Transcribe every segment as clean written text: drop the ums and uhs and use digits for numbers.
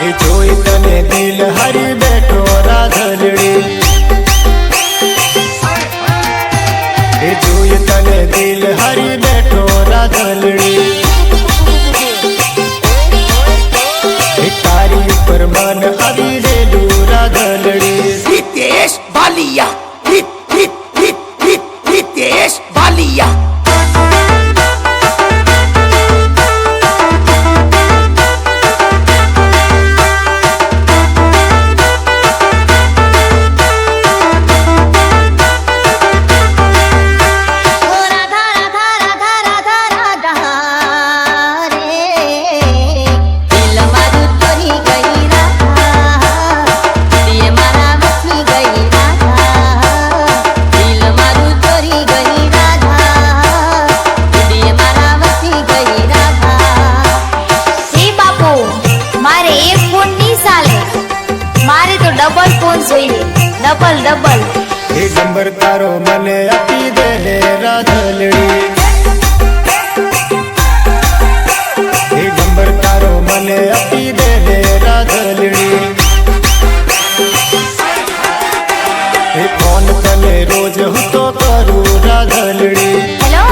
એ જોઈ તને દિલ હરી બેઠો રાધલડી, એ જોઈ તને દિલ હરી બેઠો રાધલડી, એ તારી ઉપર મન આવી રેલું રાધલડી. રિતેશ વાલિયા, રિતેશ વાલિયા. ડબલ ફોન જોઈએ, ડબલ ડબલ. એ નંબર તારો મને આપી દે ને રાધલડી, એ નંબર તારો મને આપી દે ને રાધલડી, એ ફોન તને રોજ હું તો કરું રાધલડી. હેલો,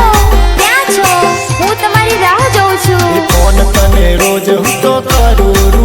ક્યાં છો? હું તમારી રાહ જોઉં છું. એ ફોન તને રોજ હું તો કરું